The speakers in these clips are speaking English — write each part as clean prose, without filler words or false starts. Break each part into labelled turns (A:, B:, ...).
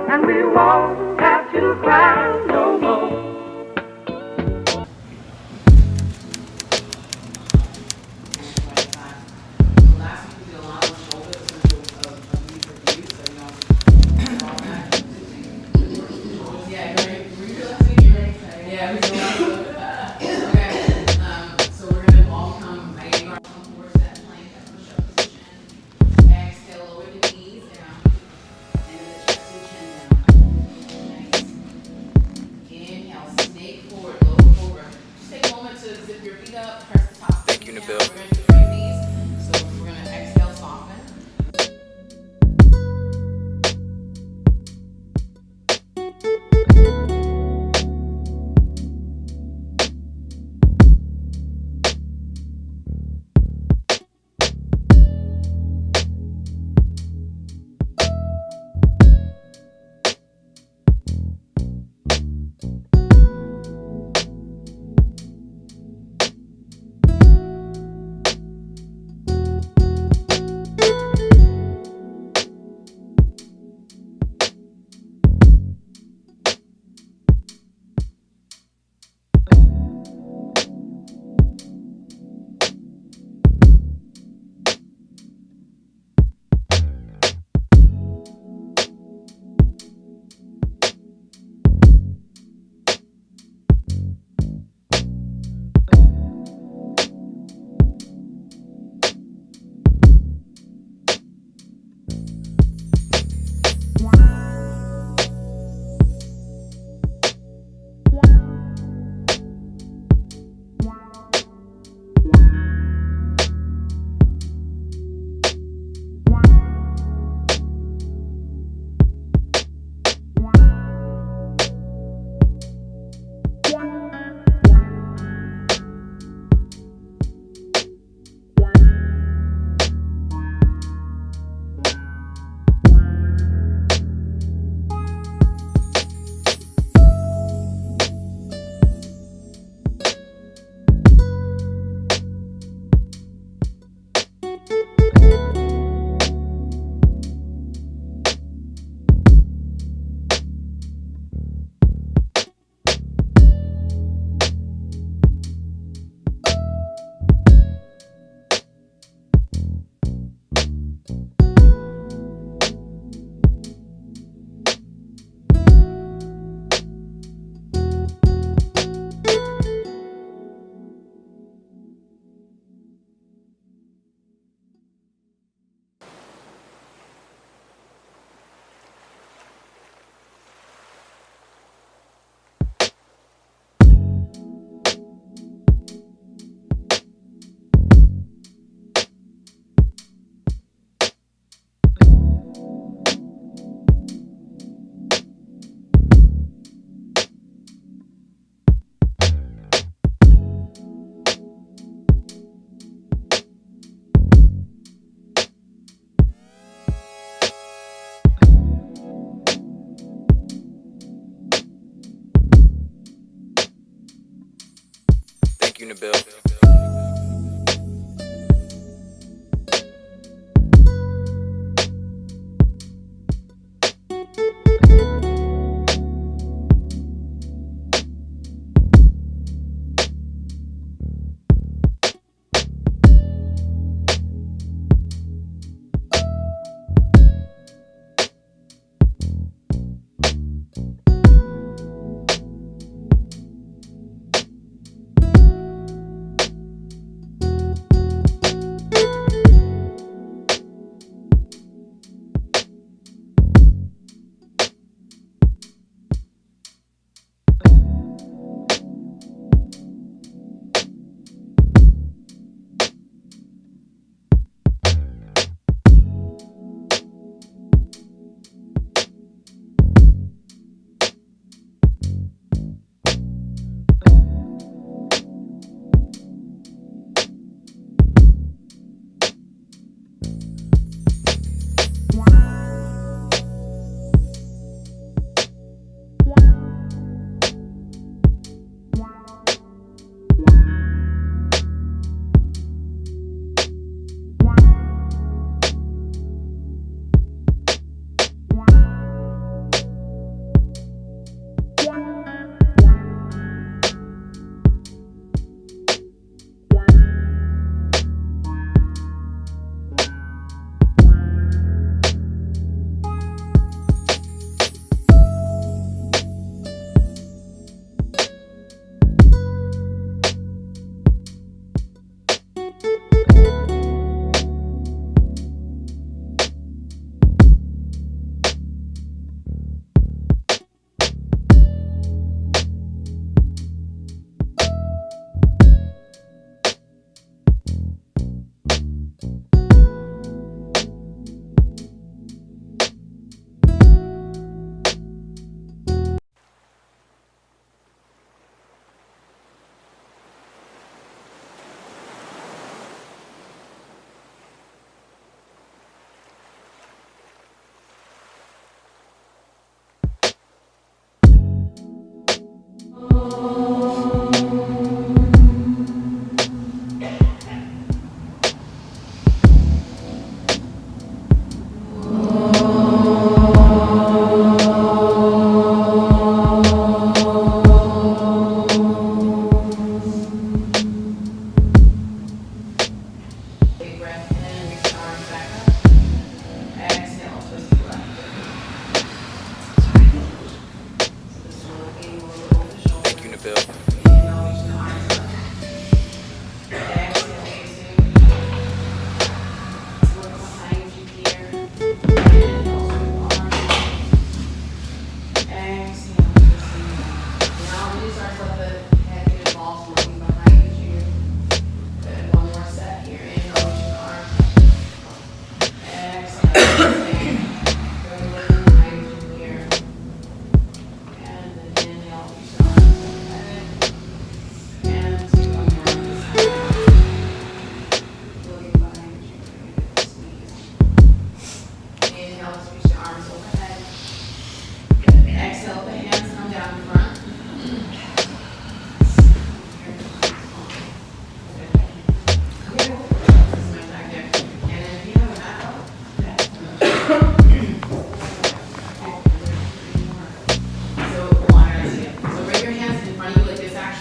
A: and we won't have to cry no more.
B: Thank you, Nabil. Thank you, Nabil.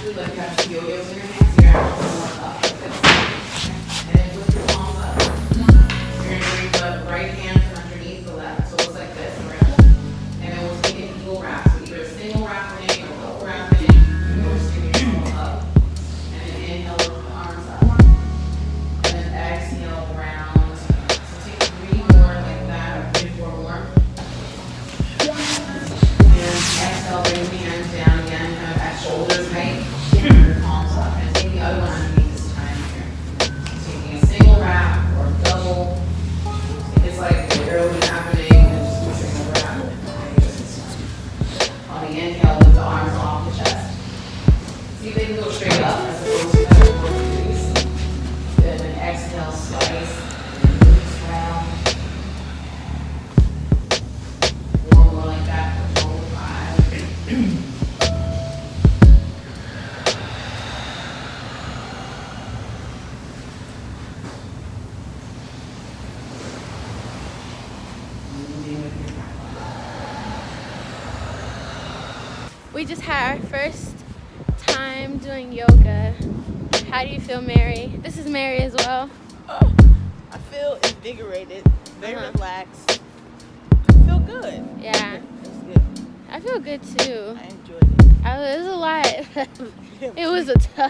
C: do like you have two yo-yos in your hands, so you're actually going up like this. And then with your palms up. You're gonna bring the right hand from underneath the left, so it's like this around. And then we'll take an eagle wrap, so either a single wrapping or double wrapping, or just take your palm up. And then inhale with the arms up. And then exhale round. So take 3 more like that, or 3 or 4 more. And exhale, bring the hands down again, kind of at shoulders height. And your palms up. And take the other one underneath this time here. So taking a single wrap or double. It's like the arrow is happening and just pushing the wrap. On the inhale, lift the arms off the chest. See if they can go straight up as opposed to that more release. Then an exhale, slice, and release round. 1 more like that for total 5.
D: We just had our first time doing yoga. How do you feel, Mary? This is Mary as well.
E: Oh, I feel invigorated, very relaxed. I feel good.
D: Yeah,
E: It was good.
D: I feel good too.
E: I enjoyed it.
D: It was a lot. It was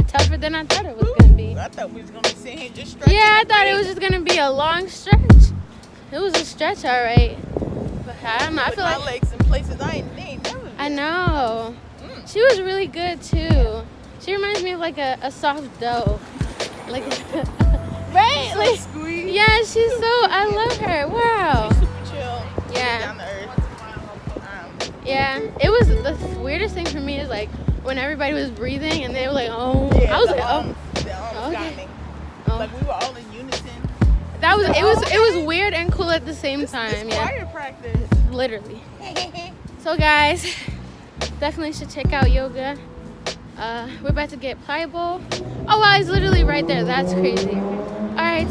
D: tougher than I thought it was going to be.
E: I thought we was gonna be sitting here just stretching.
D: Yeah, I thought it was just going to be a long stretch. It was a stretch, all right. But I don't know. I
E: Put
D: feel
E: my
D: like
E: legs in places I ain't never been.
D: I know. She was really good too. She reminds me of like a soft dough. Like right?
E: So
D: Like
E: squeeze.
D: yeah, she's so I love her. Wow.
E: She's super chill.
D: Yeah.
E: Down to earth.
D: Yeah. It was the weirdest thing for me is like when everybody was breathing and they were like, oh,
E: Yeah,
D: I was
E: the
D: like,
E: arms, the arms
D: okay.
E: got me.
D: oh.
E: Like we were all in unison.
D: That was it was weird and cool at the same time.
E: It's
D: Yeah.
E: choir practice.
D: Literally. So guys, definitely should check out yoga. We're about to get pliable. Oh wow, it's literally right there. That's crazy. All right.